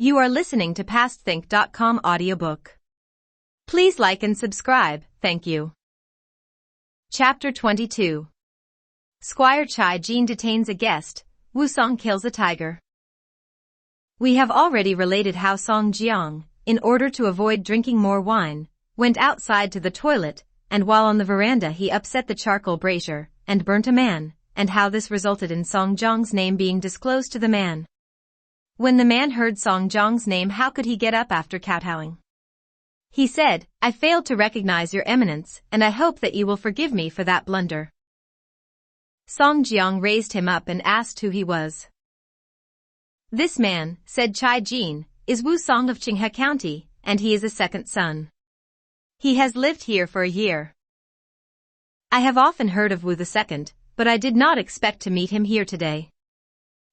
You are listening to PastThink.com audiobook. Please like and subscribe, thank you. Chapter 22. Squire Chai-Jin detains a guest, Wusong kills a tiger. We have already related how Song Jiang, in order to avoid drinking more wine, went outside to the toilet, and while on the veranda he upset the charcoal brazier, and burnt a man, and how this resulted in Song Jiang's name being disclosed to the man. When the man heard Song Jiang's name, how could he get up after kowtowing? He said, "I failed to recognize your eminence, and I hope that you will forgive me for that blunder." Song Jiang raised him up and asked who he was. "This man," said Chai-Jin, "is Wusong of Qinghe County, and he is a second son. He has lived here for a year. I have often heard of Wu the second, but I did not expect to meet him here today."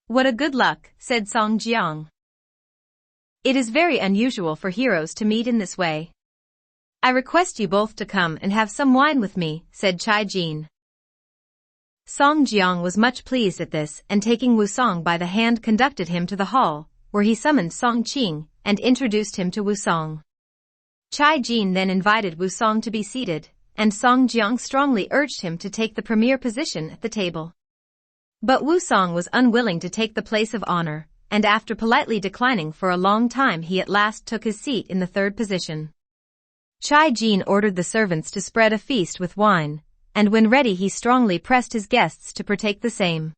"What a good luck," said Song Jiang. "It is very unusual for heroes to meet in this way. I request you both to come and have some wine with me," said Chai-Jin. Song Jiang was much pleased at this, and taking Wusong by the hand conducted him to the hall, where he summoned Song Qing and introduced him to Wusong. Chai-Jin then invited Wusong to be seated, and Song Jiang strongly urged him to take the premier position at the table. But Wusong was unwilling to take the place of honor, and after politely declining for a long time he at last took his seat in the third position. Chai-Jin ordered the servants to spread a feast with wine, and when ready he strongly pressed his guests to partake the same.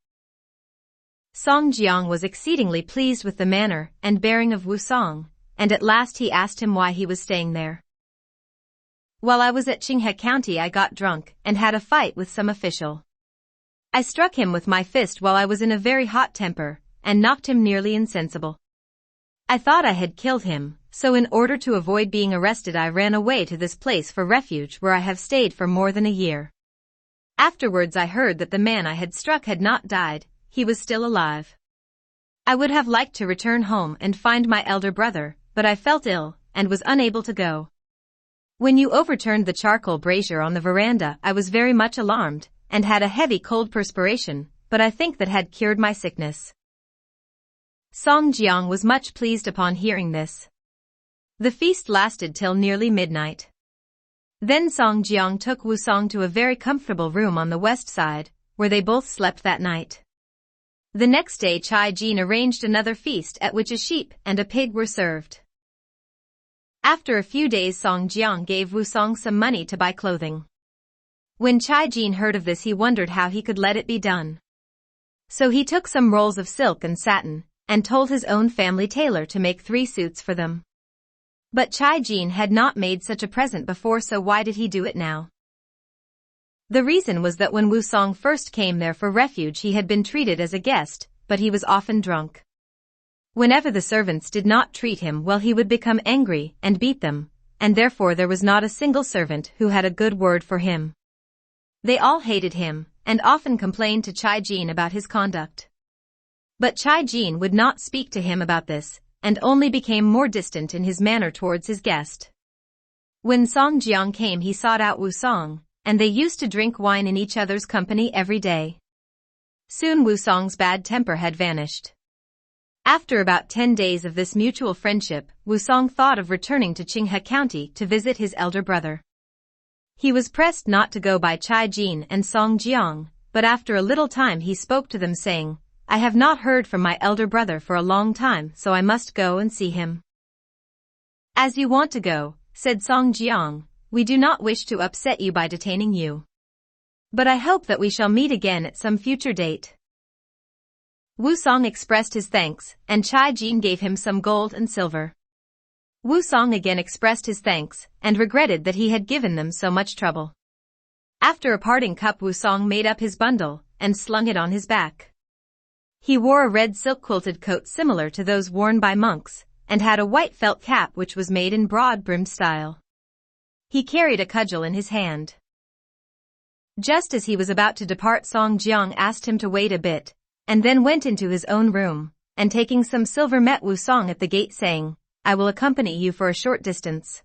Song Jiang was exceedingly pleased with the manner and bearing of Wusong, and at last he asked him why he was staying there. "While I was at Qinghe County I got drunk and had a fight with some official. I struck him with my fist while I was in a very hot temper, and knocked him nearly insensible. I thought I had killed him, so in order to avoid being arrested I ran away to this place for refuge where I have stayed for more than a year. Afterwards I heard that the man I had struck had not died, he was still alive. I would have liked to return home and find my elder brother, but I felt ill, and was unable to go. When you overturned the charcoal brazier on the veranda I was very much alarmed, and had a heavy cold perspiration, but I think that had cured my sickness." Song Jiang was much pleased upon hearing this. The feast lasted till nearly midnight. Then Song Jiang took Wusong to a very comfortable room on the west side, where they both slept that night. The next day Chai-Jin arranged another feast at which a sheep and a pig were served. After a few days Song Jiang gave Wusong some money to buy clothing. When Chai-Jin heard of this he wondered how he could let it be done. So he took some rolls of silk and satin, and told his own family tailor to make 3 suits for them. But Chai-Jin had not made such a present before, so why did he do it now? The reason was that when Wusong first came there for refuge he had been treated as a guest, but he was often drunk. Whenever the servants did not treat him well he would become angry and beat them, and therefore there was not a single servant who had a good word for him. They all hated him, and often complained to Chai-Jin about his conduct. But Chai-Jin would not speak to him about this, and only became more distant in his manner towards his guest. When Song Jiang came he sought out Wusong, and they used to drink wine in each other's company every day. Soon Wusong's bad temper had vanished. After about 10 days of this mutual friendship, Wusong thought of returning to Qinghe County to visit his elder brother. He was pressed not to go by Chai-Jin and Song Jiang, but after a little time he spoke to them saying, "I have not heard from my elder brother for a long time, so I must go and see him." "As you want to go," said Song Jiang, "we do not wish to upset you by detaining you. But I hope that we shall meet again at some future date." Wusong expressed his thanks, and Chai-Jin gave him some gold and silver. Wusong again expressed his thanks, and regretted that he had given them so much trouble. After a parting cup Wusong made up his bundle, and slung it on his back. He wore a red silk-quilted coat similar to those worn by monks, and had a white felt cap which was made in broad-brimmed style. He carried a cudgel in his hand. Just as he was about to depart Song Jiang asked him to wait a bit, and then went into his own room, and taking some silver met Wusong at the gate saying, "I will accompany you for a short distance."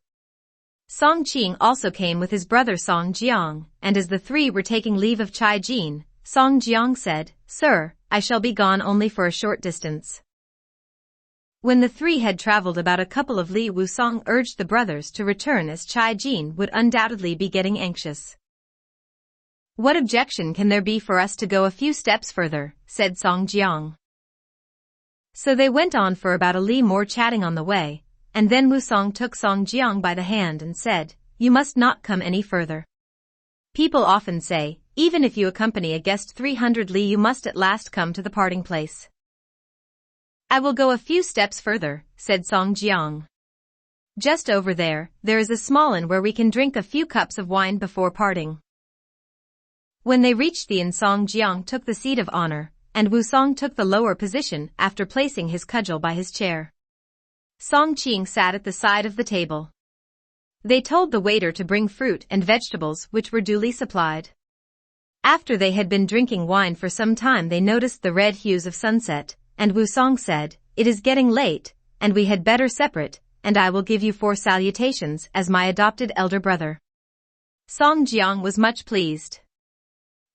Song Qing also came with his brother Song Jiang, and as the 3 were taking leave of Chai-Jin, Song Jiang said, "Sir, I shall be gone only for a short distance. When the three had traveled about a couple of li, Wusong urged the brothers to return as Chai Jin would undoubtedly be getting anxious. "What objection can there be for us to go a few steps further?" said Song Jiang. So they went on for about a li more, chatting on the way, and then Wusong took Song Jiang by the hand and said, "You must not come any further. People often say, even if you accompany a guest 300 li, you must at last come to the parting place." "I will go a few steps further," said Song Jiang. "Just over there is a small inn where we can drink a few cups of wine before parting." When they reached the inn, Song Jiang took the seat of honor, and Wusong took the lower position after placing his cudgel by his chair. Song Qing sat at the side of the table. They told the waiter to bring fruit and vegetables, which were duly supplied. After they had been drinking wine for some time, they noticed the red hues of sunset, and Wusong said, "It is getting late, and we had better separate, and I will give you 4 salutations as my adopted elder brother." Song Jiang was much pleased.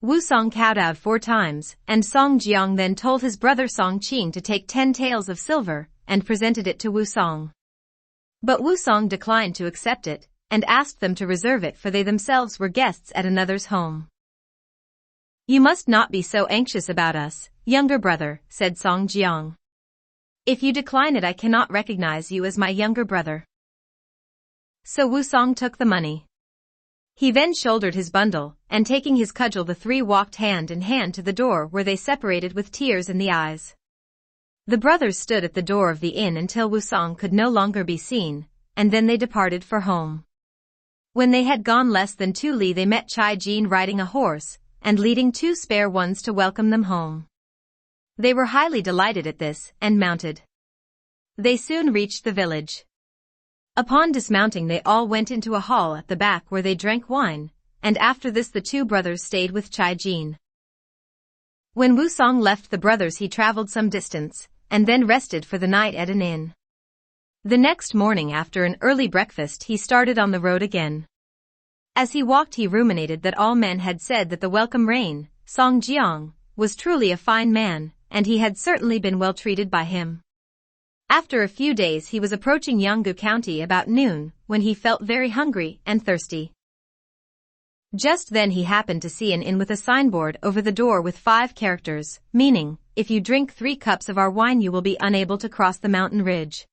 Wusong kowtowed 4 times, and Song Jiang then told his brother Song Qing to take 10 taels of silver, and presented it to Wusong. But Wusong declined to accept it, and asked them to reserve it, for they themselves were guests at another's home. "You must not be so anxious about us, younger brother," said Song Jiang. "If you decline it, I cannot recognize you as my younger brother." So Wusong took the money. He then shouldered his bundle, and taking his cudgel, the 3 walked hand in hand to the door, where they separated with tears in the eyes. The brothers stood at the door of the inn until Wusong could no longer be seen, and then they departed for home. When they had gone less than 2 li, they met Chai Jin riding a horse, and leading 2 spare ones to welcome them home. They were highly delighted at this, and mounted. They soon reached the village. Upon dismounting, they all went into a hall at the back where they drank wine, and after this the 2 brothers stayed with Chai Jin. When Wusong left the brothers, he traveled some distance, and then rested for the night at an inn. The next morning, after an early breakfast, he started on the road again. As he walked, he ruminated that all men had said that the welcome rain, Song Jiang, was truly a fine man, and he had certainly been well treated by him. After a few days, he was approaching Yanggu County about noon, when he felt very hungry and thirsty. Just then he happened to see an inn with a signboard over the door with 5 characters, meaning, "If you drink 3 cups of our wine, you will be unable to cross the mountain ridge."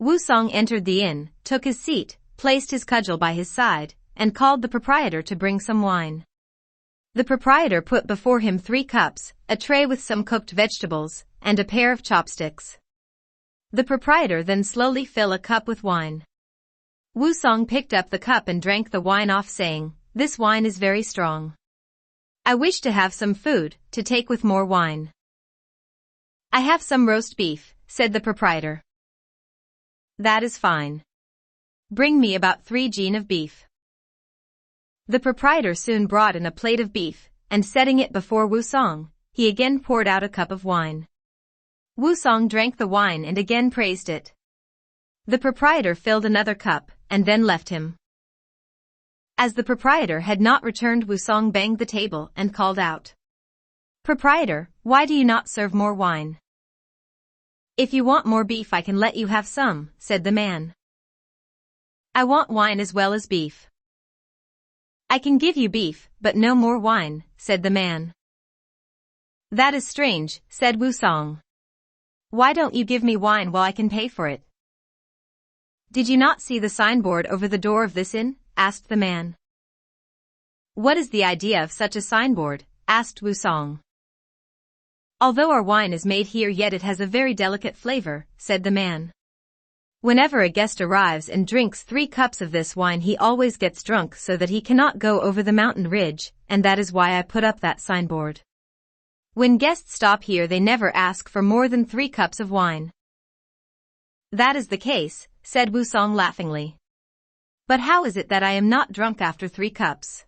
Wusong entered the inn, took his seat, placed his cudgel by his side, and called the proprietor to bring some wine. The proprietor put before him 3 cups, a tray with some cooked vegetables, and a pair of chopsticks. The proprietor then slowly filled a cup with wine. Wusong picked up the cup and drank the wine off, saying, "This wine is very strong. I wish to have some food to take with more wine." "I have some roast beef," said the proprietor. "That is fine. Bring me about 3 jin of beef." The proprietor soon brought in a plate of beef, and setting it before Wusong, he again poured out a cup of wine. Wusong drank the wine and again praised it. The proprietor filled another cup, and then left him. As the proprietor had not returned, Wusong banged the table and called out, "Proprietor, why do you not serve more wine?" "If you want more beef, I can let you have some," said the man. "I want wine as well as beef." "I can give you beef, but no more wine," said the man. "That is strange," said Wusong. "Why don't you give me wine while I can pay for it?" "Did you not see the signboard over the door of this inn?" asked the man. "What is the idea of such a signboard?" asked Wusong. "Although our wine is made here, yet it has a very delicate flavor," said the man. "Whenever a guest arrives and drinks 3 cups of this wine, he always gets drunk so that he cannot go over the mountain ridge, and that is why I put up that signboard. When guests stop here, they never ask for more than 3 cups of wine." "That is the case," said Wusong laughingly. "But how is it that I am not drunk after 3 cups?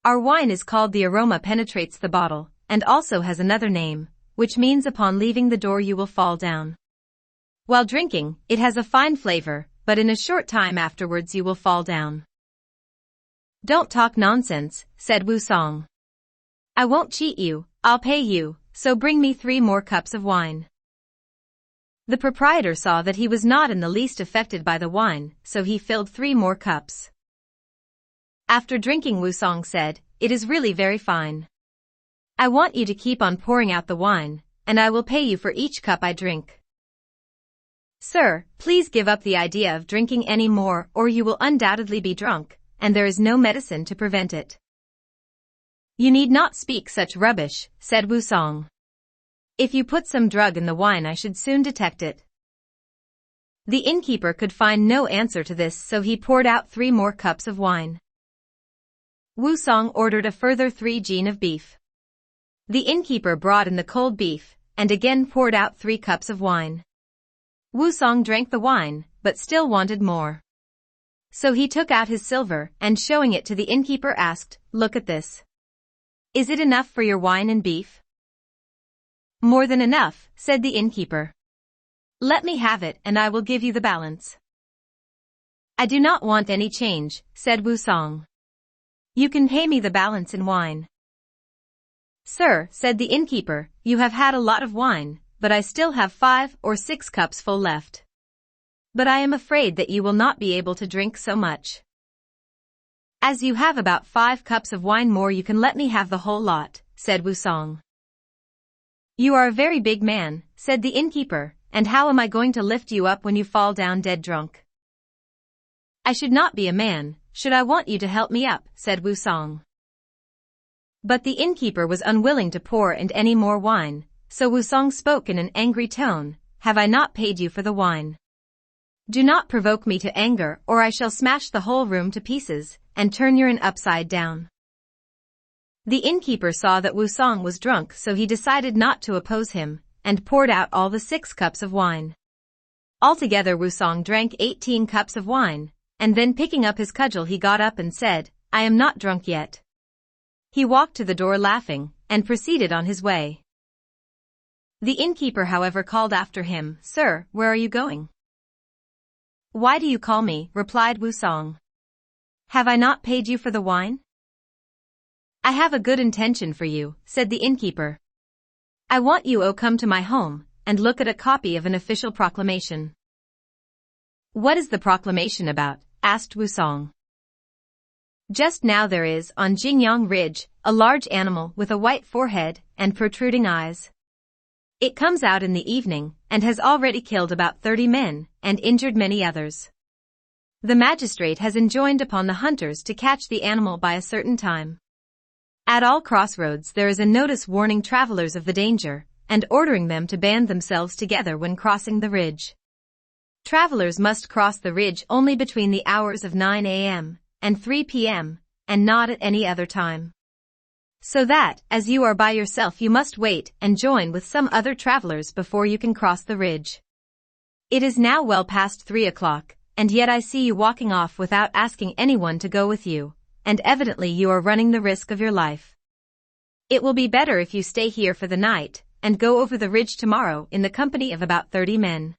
Our wine is called the aroma penetrates the bottle, and also has another name, which means upon leaving the door you will fall down. While drinking, it has a fine flavor, but in a short time afterwards you will fall down." "Don't talk nonsense," said Wusong. "I won't cheat you, I'll pay you, so bring me 3 more cups of wine." The proprietor saw that he was not in the least affected by the wine, so he filled 3 more cups. After drinking, Wusong said, "It is really very fine. I want you to keep on pouring out the wine, and I will pay you for each cup I drink. Sir, please give up the idea of drinking any more or you will undoubtedly be drunk, and there is no medicine to prevent it." "You need not speak such rubbish," said Wusong. "If you put some drug in the wine I should soon detect it." The innkeeper could find no answer to this, so he poured out 3 more cups of wine. Wusong ordered a further 3 gin of beef. The innkeeper brought in the cold beef, and again poured out 3 cups of wine. Wusong drank the wine, but still wanted more. So he took out his silver, and showing it to the innkeeper asked, "Look at this. Is it enough for your wine and beef?" "More than enough," said the innkeeper. "Let me have it and I will give you the balance." "I do not want any change," said Wusong. "You can pay me the balance in wine." "Sir," said the innkeeper, "you have had a lot of wine, but I still have 5 or 6 cups full left. But I am afraid that you will not be able to drink so much. As you have about 5 cups of wine more, you can let me have the whole lot," said Wusong. "You are a very big man," said the innkeeper, "and how am I going to lift you up when you fall down dead drunk?" "I should not be a man, should I want you to help me up," said Wusong. But the innkeeper was unwilling to pour in any more wine, so Wusong spoke in an angry tone, "Have I not paid you for the wine? Do not provoke me to anger or I shall smash the whole room to pieces, and turn your inn upside down." The innkeeper saw that Wusong was drunk, so he decided not to oppose him, and poured out all the 6 cups of wine. Altogether Wusong drank 18 cups of wine, and then picking up his cudgel he got up and said, "I am not drunk yet." He walked to the door laughing, and proceeded on his way. The innkeeper, however, called after him, "Sir, where are you going?" "Why do you call me?" replied Wusong. "Have I not paid you for the wine?" "I have a good intention for you," said the innkeeper. "I want you to come to my home, and look at a copy of an official proclamation." "What is the proclamation about?" asked Wusong. "Just now there is, on Jingyang Ridge, a large animal with a white forehead and protruding eyes. It comes out in the evening, and has already killed about 30 men, and injured many others. The magistrate has enjoined upon the hunters to catch the animal by a certain time. At all crossroads there is a notice warning travelers of the danger, and ordering them to band themselves together when crossing the ridge. Travelers must cross the ridge only between the hours of 9 a.m. and 3 p.m., and not at any other time. So that, as you are by yourself, you must wait and join with some other travelers before you can cross the ridge. It is now well past 3 o'clock, and yet I see you walking off without asking anyone to go with you, and evidently you are running the risk of your life. It will be better if you stay here for the night, and go over the ridge tomorrow in the company of about 30 men.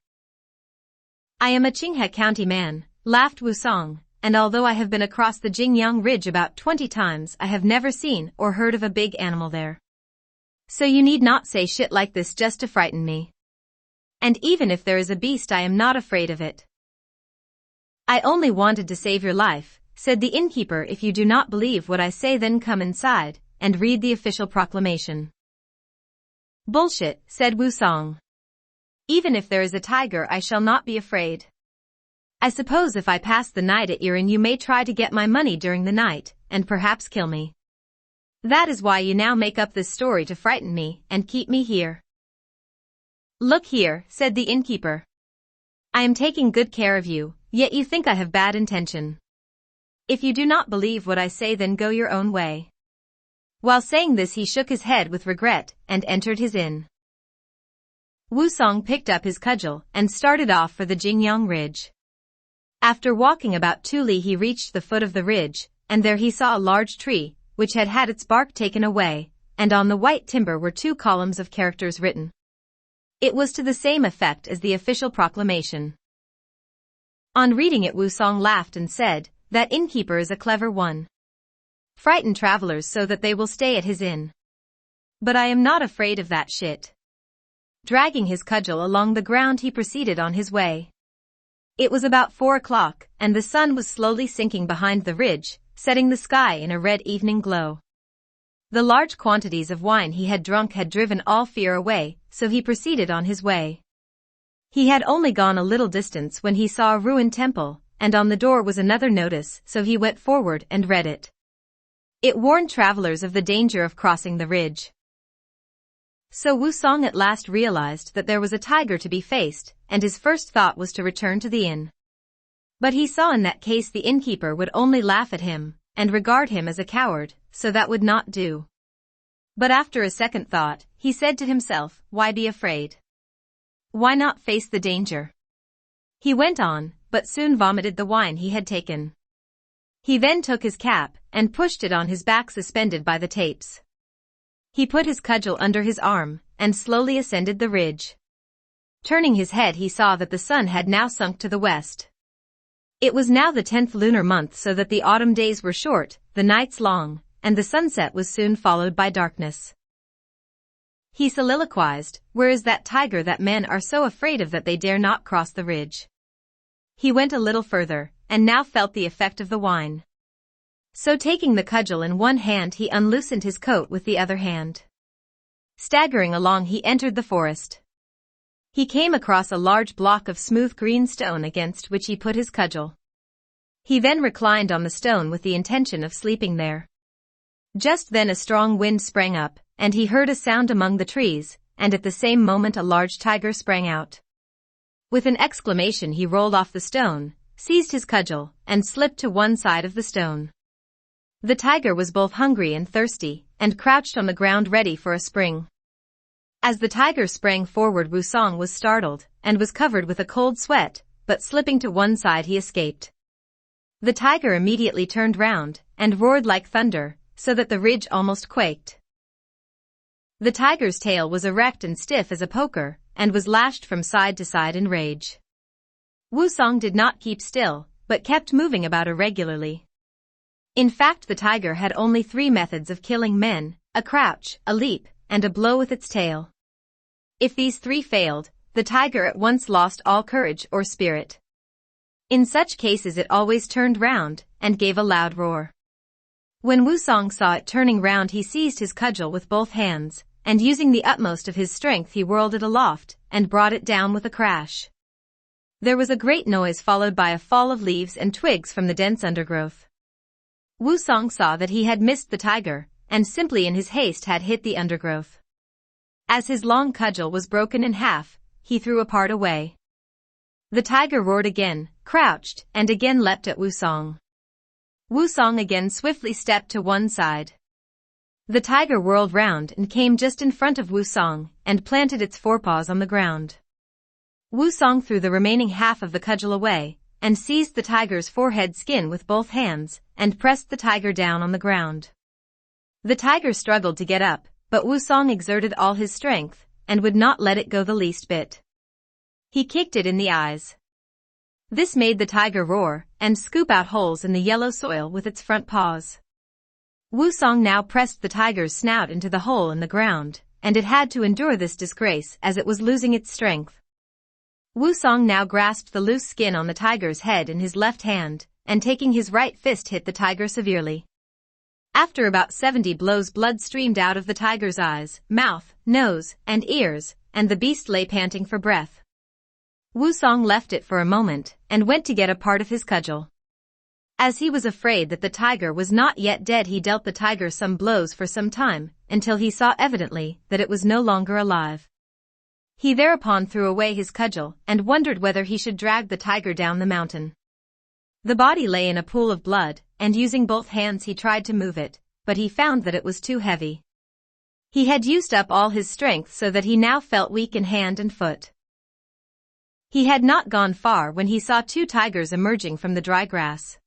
"I am a Qinghe County man," laughed Wusong, "and although I have been across the Jingyang Ridge about 20 times, I have never seen or heard of a big animal there. So you need not say shit like this just to frighten me. And even if there is a beast, I am not afraid of it." "I only wanted to save your life," said the innkeeper. "If you do not believe what I say, then come inside and read the official proclamation." "Bullshit," said Wusong. "Even if there is a tiger, I shall not be afraid. I suppose if I pass the night at your inn, you may try to get my money during the night, and perhaps kill me. That is why you now make up this story to frighten me and keep me here." "Look here," said the innkeeper. "I am taking good care of you, yet you think I have bad intention. If you do not believe what I say, then go your own way." While saying this, he shook his head with regret and entered his inn. Wusong picked up his cudgel and started off for the Jingyang Ridge. After walking about 2 li, he reached the foot of the ridge, and there he saw a large tree, which had had its bark taken away, and on the white timber were 2 columns of characters written. It was to the same effect as the official proclamation. On reading it, Wusong laughed and said, "That innkeeper is a clever one. Frighten travelers so that they will stay at his inn. But I am not afraid of that shit. Dragging his cudgel along the ground, he proceeded on his way. It was about 4 o'clock, and the sun was slowly sinking behind the ridge, setting the sky in a red evening glow. The large quantities of wine he had drunk had driven all fear away, so he proceeded on his way. He had only gone a little distance when he saw a ruined temple, and on the door was another notice, so he went forward and read it. It warned travelers of the danger of crossing the ridge. So Wusong at last realized that there was a tiger to be faced, and his first thought was to return to the inn. But he saw in that case the innkeeper would only laugh at him, and regard him as a coward, so that would not do. But after a second thought, he said to himself, why be afraid? Why not face the danger? He went on, but soon vomited the wine he had taken. He then took his cap, and pushed it on his back suspended by the tapes. He put his cudgel under his arm, and slowly ascended the ridge. Turning his head, he saw that the sun had now sunk to the west. It was now the 10th lunar month, so that the autumn days were short, the nights long, and the sunset was soon followed by darkness. He soliloquized, where is that tiger that men are so afraid of that they dare not cross the ridge? He went a little further, and now felt the effect of the wine. So taking the cudgel in one hand, he unloosened his coat with the other hand. Staggering along, he entered the forest. He came across a large block of smooth green stone against which he put his cudgel. He then reclined on the stone with the intention of sleeping there. Just then a strong wind sprang up, and he heard a sound among the trees, and at the same moment a large tiger sprang out. With an exclamation he rolled off the stone, seized his cudgel, and slipped to one side of the stone. The tiger was both hungry and thirsty, and crouched on the ground ready for a spring. As the tiger sprang forward, Wusong was startled, and was covered with a cold sweat, but slipping to one side he escaped. The tiger immediately turned round, and roared like thunder, so that the ridge almost quaked. The tiger's tail was erect and stiff as a poker, and was lashed from side to side in rage. Wusong did not keep still, but kept moving about irregularly. In fact, the tiger had only 3 methods of killing men: a crouch, a leap, and a blow with its tail. If these 3 failed, the tiger at once lost all courage or spirit. In such cases it always turned round, and gave a loud roar. When Wusong saw it turning round, he seized his cudgel with both hands, and using the utmost of his strength he whirled it aloft, and brought it down with a crash. There was a great noise, followed by a fall of leaves and twigs from the dense undergrowth. Wusong saw that he had missed the tiger, and simply in his haste had hit the undergrowth. As his long cudgel was broken in half, he threw a part away. The tiger roared again, crouched, and again leapt at Wusong. Wusong again swiftly stepped to one side. The tiger whirled round and came just in front of Wusong, and planted its forepaws on the ground. Wusong threw the remaining half of the cudgel away, and seized the tiger's forehead skin with both hands, and pressed the tiger down on the ground. The tiger struggled to get up, but Wusong exerted all his strength, and would not let it go the least bit. He kicked it in the eyes. This made the tiger roar, and scoop out holes in the yellow soil with its front paws. Wusong now pressed the tiger's snout into the hole in the ground, and it had to endure this disgrace as it was losing its strength. Wusong now grasped the loose skin on the tiger's head in his left hand, and taking his right fist hit the tiger severely. After about 70 blows, blood streamed out of the tiger's eyes, mouth, nose, and ears, and the beast lay panting for breath. Wusong left it for a moment, and went to get a part of his cudgel. As he was afraid that the tiger was not yet dead, he dealt the tiger some blows for some time, until he saw evidently that it was no longer alive. He thereupon threw away his cudgel, and wondered whether he should drag the tiger down the mountain. The body lay in a pool of blood, and using both hands he tried to move it, but he found that it was too heavy. He had used up all his strength, so that he now felt weak in hand and foot. He had not gone far when he saw 2 tigers emerging from the dry grass.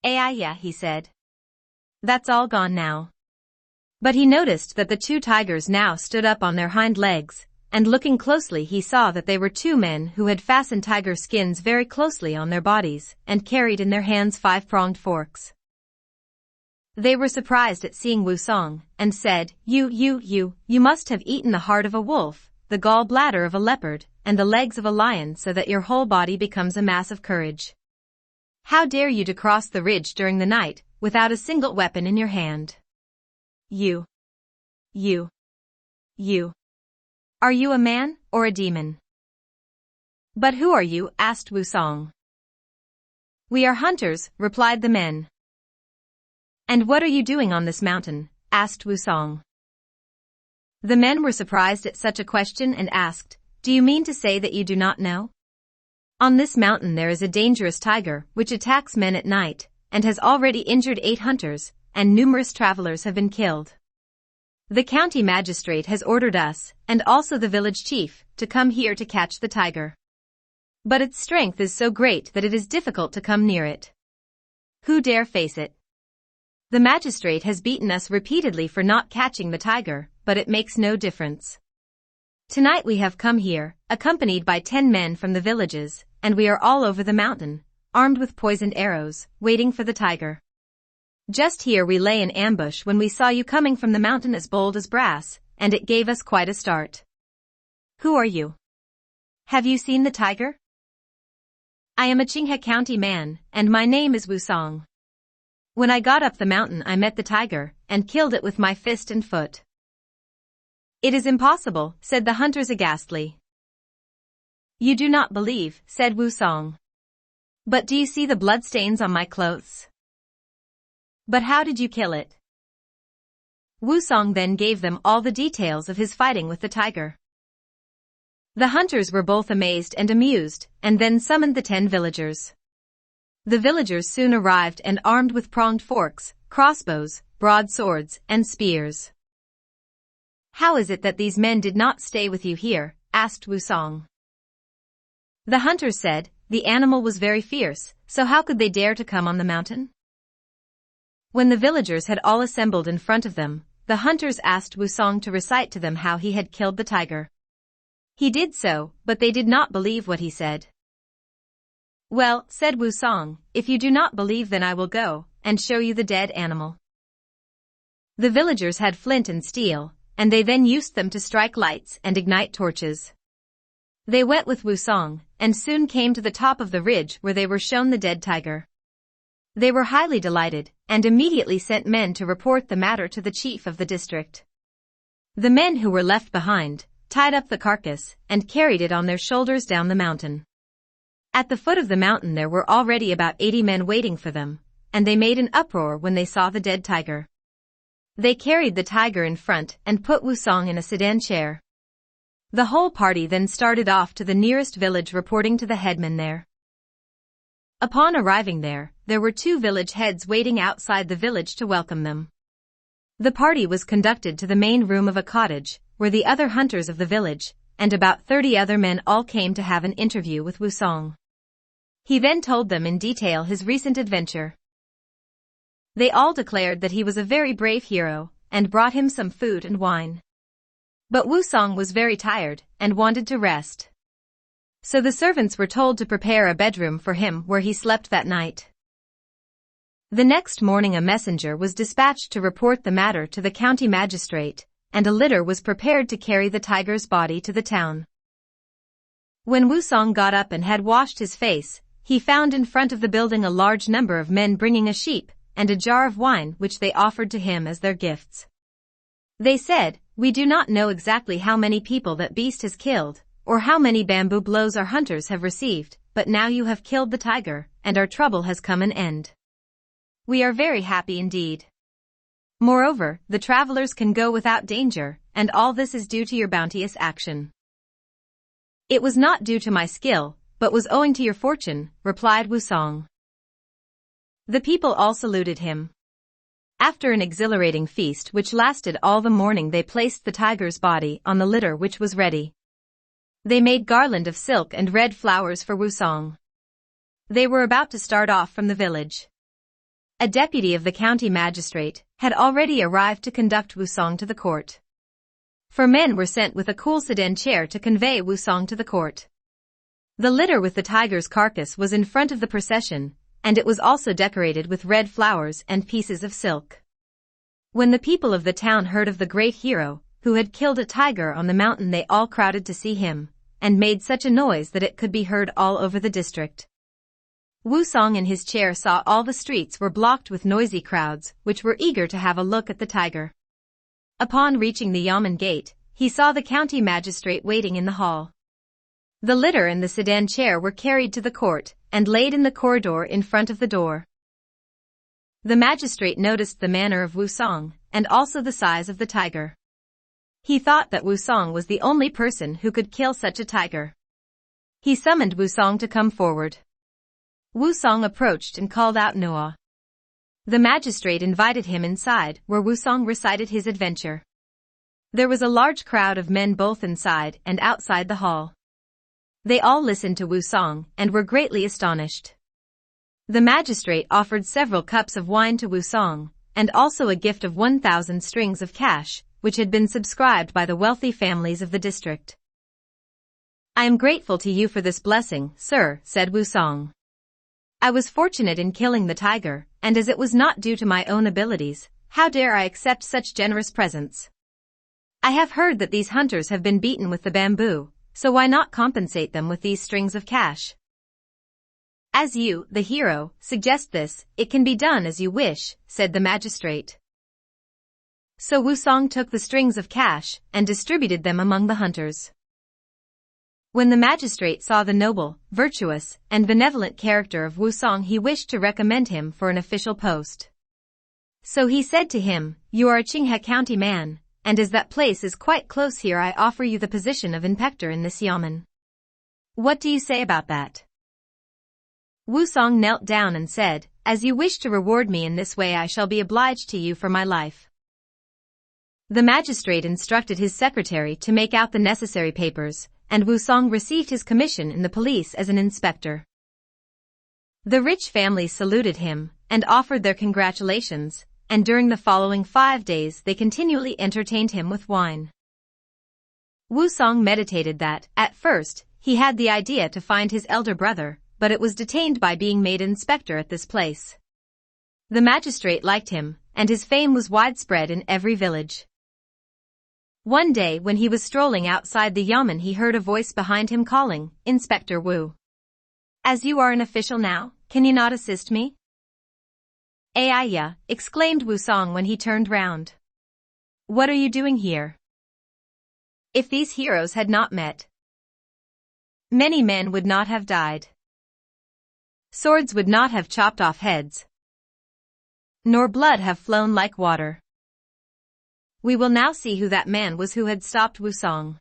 Yeah, he said. That's all gone now. But he noticed that the 2 tigers now stood up on their hind legs, and looking closely he saw that they were 2 men who had fastened tiger skins very closely on their bodies, and carried in their hands 5-pronged forks. They were surprised at seeing Wusong, and said, You must have eaten the heart of a wolf, the gall bladder of a leopard, and the legs of a lion so that your whole body becomes a mass of courage. How dare you to cross the ridge during the night, without a single weapon in your hand? You. Are you a man, or a demon? But who are you? Asked Wusong. We are hunters, replied the men. And what are you doing on this mountain? Asked Wusong. The men were surprised at such a question and asked, Do you mean to say that you do not know? On this mountain there is a dangerous tiger which attacks men at night, and has already injured 8 hunters, and numerous travelers have been killed. The county magistrate has ordered us, and also the village chief, to come here to catch the tiger. But its strength is so great that it is difficult to come near it. Who dare face it? The magistrate has beaten us repeatedly for not catching the tiger, but it makes no difference. Tonight we have come here, accompanied by 10 men from the villages, and we are all over the mountain, armed with poisoned arrows, waiting for the tiger. Just here we lay in ambush when we saw you coming from the mountain as bold as brass, and it gave us quite a start. Who are you? Have you seen the tiger? I am a Qinghe County man, and my name is Wusong. When I got up the mountain I met the tiger, and killed it with my fist and foot. It is impossible, said the hunters aghastly. You do not believe, said Wusong. But do you see the bloodstains on my clothes? But how did you kill it? Wusong then gave them all the details of his fighting with the tiger. The hunters were both amazed and amused, and then summoned the 10 villagers. The villagers soon arrived and armed with pronged forks, crossbows, broadswords, and spears. How is it that these men did not stay with you here? Asked Wusong. The hunters said, the animal was very fierce, so how could they dare to come on the mountain? When the villagers had all assembled in front of them, the hunters asked Wusong to recite to them how he had killed the tiger. He did so, but they did not believe what he said. Well, said Wusong, if you do not believe then I will go, and show you the dead animal. The villagers had flint and steel, and they then used them to strike lights and ignite torches. They went with Wusong, and soon came to the top of the ridge where they were shown the dead tiger. They were highly delighted, and immediately sent men to report the matter to the chief of the district. The men who were left behind tied up the carcass and carried it on their shoulders down the mountain. At the foot of the mountain there were already about 80 men waiting for them, and they made an uproar when they saw the dead tiger. They carried the tiger in front and put Wusong in a sedan chair. The whole party then started off to the nearest village reporting to the headman there. Upon arriving there were 2 village heads waiting outside the village to welcome them. The party was conducted to the main room of a cottage, where the other hunters of the village, and about 30 other men all came to have an interview with Wusong. He then told them in detail his recent adventure. They all declared that he was a very brave hero, and brought him some food and wine. But Wusong was very tired, and wanted to rest. So the servants were told to prepare a bedroom for him where he slept that night. The next morning a messenger was dispatched to report the matter to the county magistrate, and a litter was prepared to carry the tiger's body to the town. When Wusong got up and had washed his face, he found in front of the building a large number of men bringing a sheep and a jar of wine which they offered to him as their gifts. They said, We do not know exactly how many people that beast has killed, or how many bamboo blows our hunters have received, but now you have killed the tiger, and our trouble has come an end. We are very happy indeed. Moreover, the travelers can go without danger, and all this is due to your bounteous action. It was not due to my skill, but was owing to your fortune, replied Wusong. The people all saluted him. After an exhilarating feast which lasted all the morning they placed the tiger's body on the litter which was ready. They made garland of silk and red flowers for Wusong. They were about to start off from the village. A deputy of the county magistrate had already arrived to conduct Wusong to the court. 4 men were sent with a cool sedan chair to convey Wusong to the court. The litter with the tiger's carcass was in front of the procession, and it was also decorated with red flowers and pieces of silk. When the people of the town heard of the great hero, who had killed a tiger on the mountain. They all crowded to see him, and made such a noise that it could be heard all over the district. Wusong in his chair saw all the streets were blocked with noisy crowds, which were eager to have a look at the tiger. Upon reaching the yamen gate, he saw the county magistrate waiting in the hall. The litter and the sedan chair were carried to the court, and laid in the corridor in front of the door. The magistrate noticed the manner of Wusong, and also the size of the tiger. He thought that Wusong was the only person who could kill such a tiger. He summoned Wusong to come forward. Wusong approached and called out Noah. The magistrate invited him inside, where Wusong recited his adventure. There was a large crowd of men both inside and outside the hall. They all listened to Wusong and were greatly astonished. The magistrate offered several cups of wine to Wusong, and also a gift of 1,000 strings of cash, which had been subscribed by the wealthy families of the district. "I am grateful to you for this blessing, sir," said Wusong. "I was fortunate in killing the tiger, and as it was not due to my own abilities, how dare I accept such generous presents? I have heard that these hunters have been beaten with the bamboo, so why not compensate them with these strings of cash? As you, the hero, suggest this, it can be done as you wish," said the magistrate. So Wusong took the strings of cash and distributed them among the hunters. When the magistrate saw the noble, virtuous, and benevolent character of Wusong, he wished to recommend him for an official post. So he said to him, "You are a Qinghe County man, and as that place is quite close here, I offer you the position of inspector in this yamen. What do you say about that?" Wusong knelt down and said, "As you wish to reward me in this way, I shall be obliged to you for my life." The magistrate instructed his secretary to make out the necessary papers, and Wusong received his commission in the police as an inspector. The rich families saluted him and offered their congratulations, and during the following 5 days they continually entertained him with wine. Wusong meditated that, at first, he had the idea to find his elder brother, but it was detained by being made inspector at this place. The magistrate liked him, and his fame was widespread in every village. One day when he was strolling outside the yamen, he heard a voice behind him calling, "Inspector Wu. As you are an official now, can you not assist me?" "Aiya," exclaimed Wusong when he turned round. "What are you doing here?" If these heroes had not met, many men would not have died. Swords would not have chopped off heads, nor blood have flown like water. We will now see who that man was who had stopped Wusong.